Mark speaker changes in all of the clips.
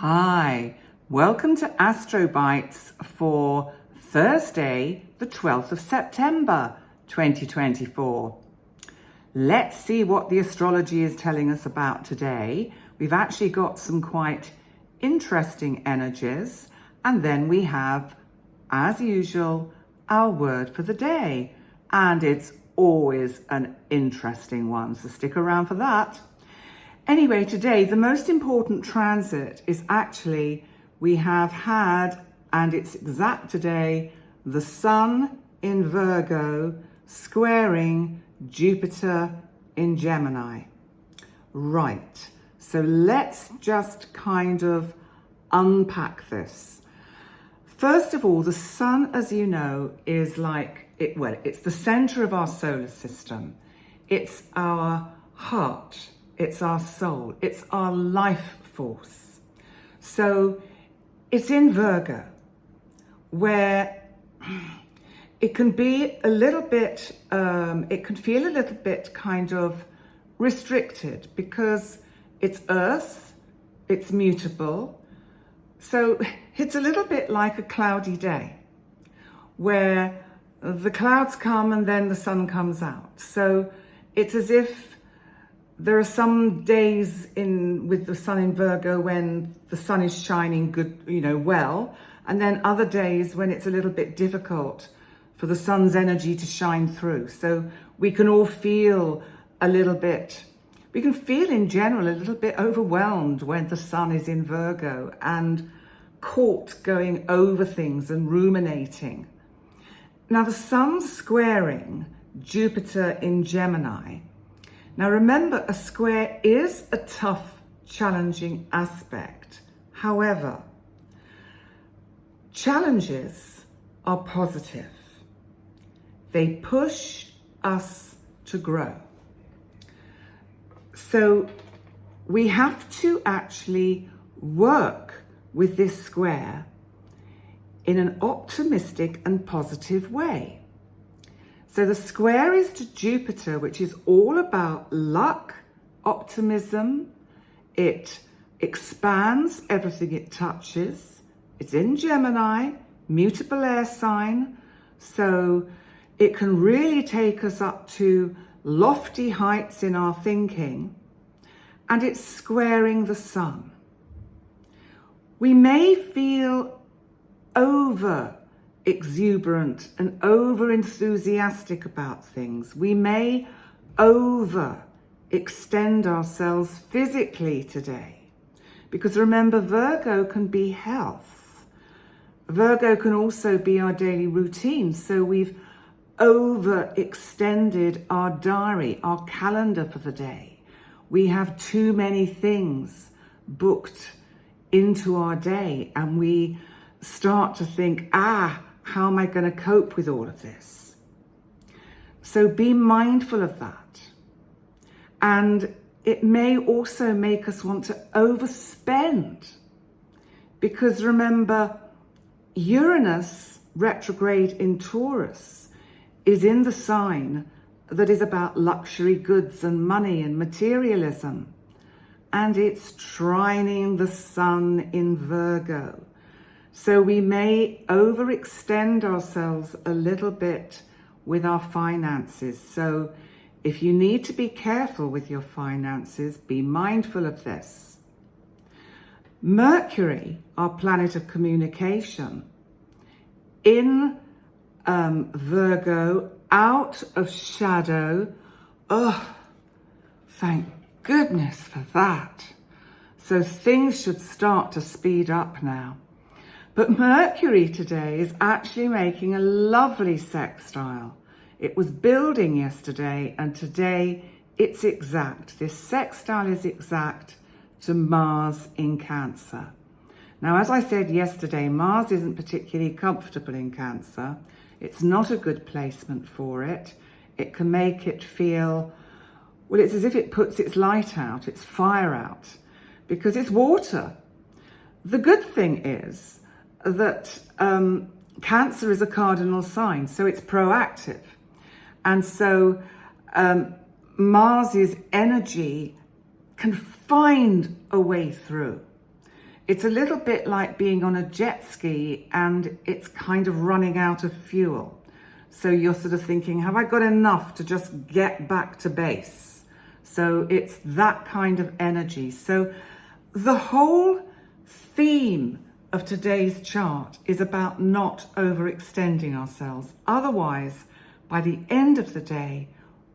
Speaker 1: Hi, welcome to Astro Bites for Thursday, the 12th of September, 2024. Let's see what the astrology is telling us about today. We've actually got some quite interesting energies, and then we have, as usual, our word for the day. And it's always an interesting one, so stick around for that. Anyway, today, the most important transit is actually, we have had, and it's exact today, the Sun in Virgo squaring Jupiter in Gemini. Right, so let's just kind of unpack this. First of all, the Sun, as you know, is it's the center of our solar system. It's our heart. It's our soul, it's our life force. So it's in Virgo, where it can be a little bit, it can feel a little bit kind of restricted because it's Earth, it's mutable. So it's a little bit like a cloudy day where the clouds come and then the sun comes out. So it's as if there are some days with the sun in Virgo when the sun is shining good, well, and then other days when it's a little bit difficult for the sun's energy to shine through. So we can all feel we can feel in general a little bit overwhelmed when the sun is in Virgo and caught going over things and ruminating. Now the sun's squaring Jupiter in Gemini. Now remember, a square is a tough, challenging aspect. However, challenges are positive. They push us to grow. So we have to actually work with this square in an optimistic and positive way. So the square is to Jupiter, which is all about luck, optimism. It expands everything it touches. It's in Gemini, mutable air sign. So it can really take us up to lofty heights in our thinking. And it's squaring the sun. We may feel over exuberant and over enthusiastic about things. We may over extend ourselves physically today, because remember, Virgo can be health. Virgo can also be our daily routine. So we've overextended our diary, our calendar for the day. We have too many things booked into our day, and we start to think, how am I going to cope with all of this? So be mindful of that. And it may also make us want to overspend, because remember, Uranus retrograde in Taurus is in the sign that is about luxury goods and money and materialism. And it's trining the sun in Virgo. So we may overextend ourselves a little bit with our finances. So if you need to be careful with your finances, be mindful of this. Mercury, our planet of communication, in Virgo, out of shadow. Oh, thank goodness for that. So things should start to speed up now. But Mercury today is actually making a lovely sextile. It was building yesterday, and today it's exact. This sextile is exact to Mars in Cancer. Now, as I said yesterday, Mars isn't particularly comfortable in Cancer. It's not a good placement for it. It can make it feel, well, it's as if it puts its light out, its fire out, because it's water. The good thing is that Cancer is a cardinal sign, so it's proactive. And so Mars's energy can find a way through. it's a little bit like being on a jet ski and it's kind of running out of fuel. So you're sort of thinking, have I got enough to just get back to base? So it's that kind of energy. So the whole theme of today's chart is about not overextending ourselves. Otherwise, by the end of the day,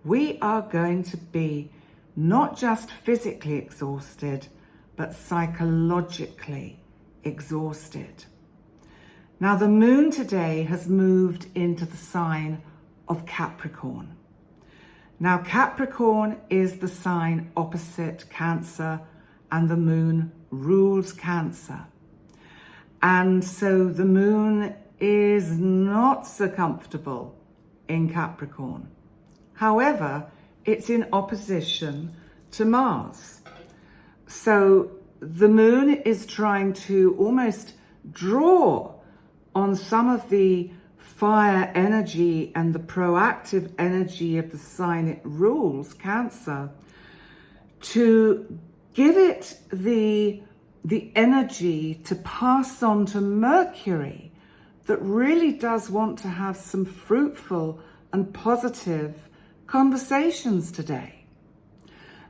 Speaker 1: we are going to be not just physically exhausted, but psychologically exhausted. Now, the moon today has moved into the sign of Capricorn. Now, Capricorn is the sign opposite Cancer, and the moon rules Cancer. And so the moon is not so comfortable in Capricorn. However, it's in opposition to Mars. So the moon is trying to almost draw on some of the fire energy and the proactive energy of the sign it rules, Cancer, to give it the energy to pass on to Mercury that really does want to have some fruitful and positive conversations today.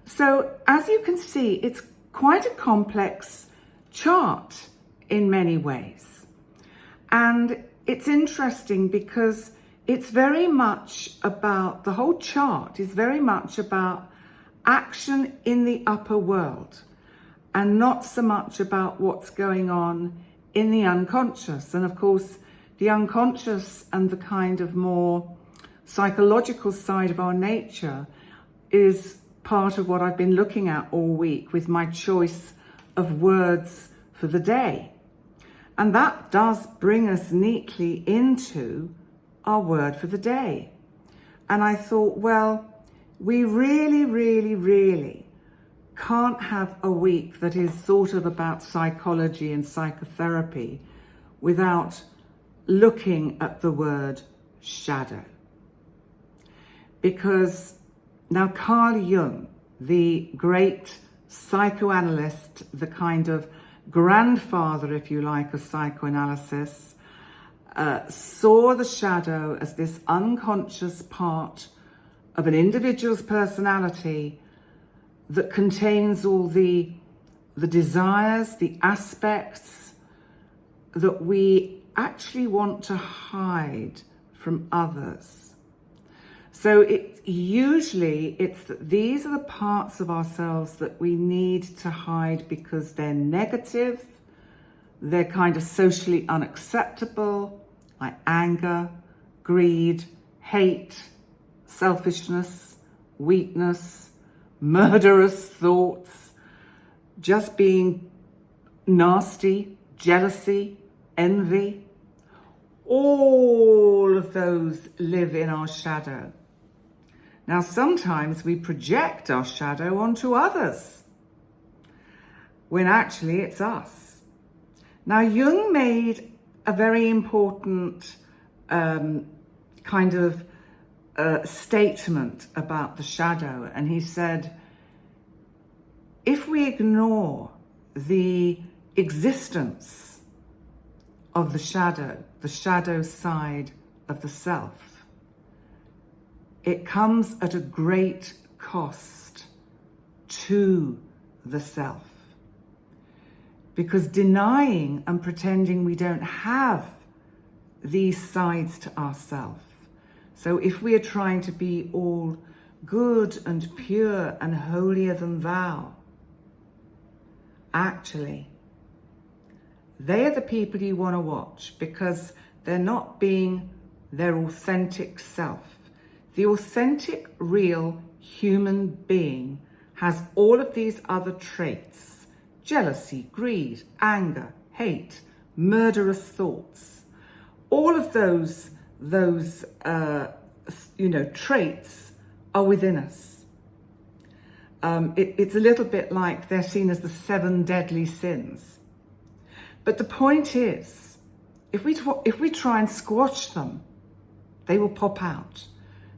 Speaker 1: So as you can see, it's quite a complex chart in many ways. And it's interesting because it's very much about, the whole chart is very much about action in the upper world and not so much about what's going on in the unconscious. And of course, the unconscious and the kind of more psychological side of our nature is part of what I've been looking at all week with my choice of words for the day. And that does bring us neatly into our word for the day. And I thought, well, we really can't have a week that is sort of about psychology and psychotherapy without looking at the word shadow. Because now Carl Jung, the great psychoanalyst, the kind of grandfather, if you like, of psychoanalysis, saw the shadow as this unconscious part of an individual's personality that contains all the desires, the aspects that we actually want to hide from others. So it's that these are the parts of ourselves that we need to hide because they're negative, they're kind of socially unacceptable, like anger, greed, hate, selfishness, weakness, murderous thoughts, just being nasty, jealousy, envy. All of those live in our shadow. Now, sometimes we project our shadow onto others, when actually it's us. Now, Jung made a very important kind of statement about the shadow, and he said, if we ignore the existence of the shadow side of the self, it comes at a great cost to the self. Because denying and pretending we don't have these sides to ourselves. So if we are trying to be all good and pure and holier than thou, actually, they are the people you want to watch because they're not being their authentic self. The authentic, real human being has all of these other traits: jealousy, greed, anger, hate, murderous thoughts. All of those traits are within us. It's a little bit like they're seen as the 7 deadly sins. But the point is, if we try and squash them, they will pop out.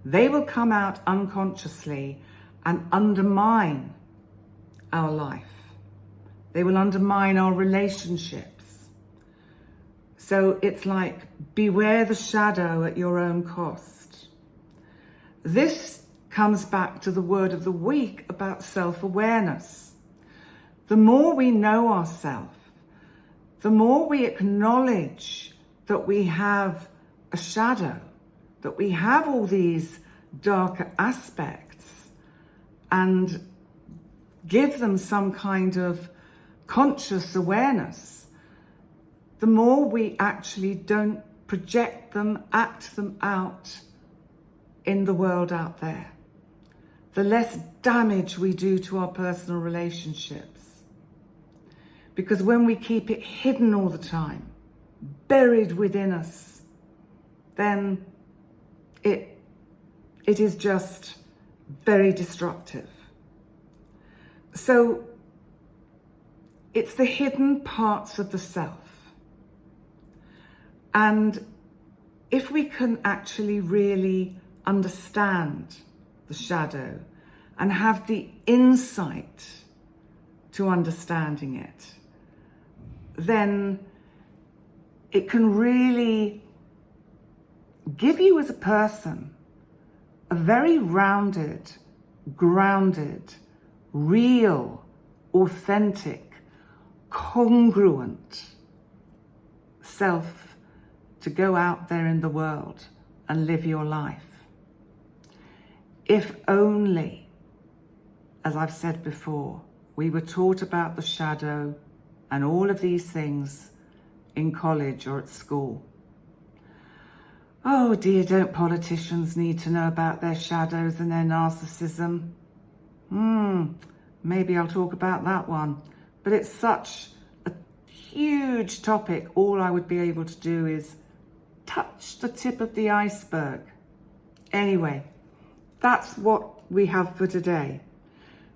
Speaker 1: They will come out unconsciously and undermine our life. They will undermine our relationships. So it's like, beware the shadow at your own cost. This comes back to the word of the week about self-awareness. The more we know ourselves, the more we acknowledge that we have a shadow, that we have all these darker aspects, and give them some kind of conscious awareness, the more we actually don't project them, act them out in the world out there. The less damage we do to our personal relationships. Because when we keep it hidden all the time, buried within us, then it is just very destructive. So it's the hidden parts of the self. And if we can actually really understand the shadow and have the insight to understanding it, then it can really give you as a person a very rounded, grounded, real, authentic, congruent self to go out there in the world and live your life. If only, as I've said before, we were taught about the shadow and all of these things in college or at school. Oh dear, don't politicians need to know about their shadows and their narcissism? Maybe I'll talk about that one. But it's such a huge topic. All I would be able to do is touch the tip of the iceberg. Anyway, that's what we have for today.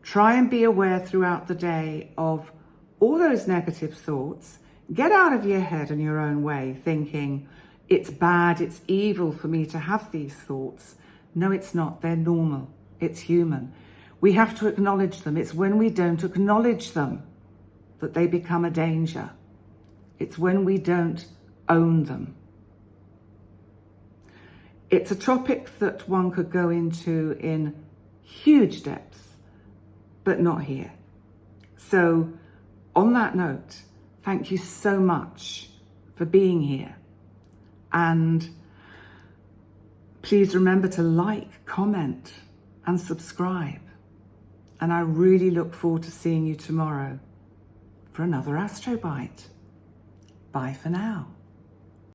Speaker 1: Try and be aware throughout the day of all those negative thoughts. Get out of your head in your own way, thinking, it's bad, it's evil for me to have these thoughts. No, it's not. They're normal. It's human. We have to acknowledge them. It's when we don't acknowledge them that they become a danger. It's when we don't own them. It's a topic that one could go into in huge depth, but not here. So, on that note, thank you so much for being here. And please remember to like, comment, and subscribe. And I really look forward to seeing you tomorrow for another Astro Bite. Bye for now.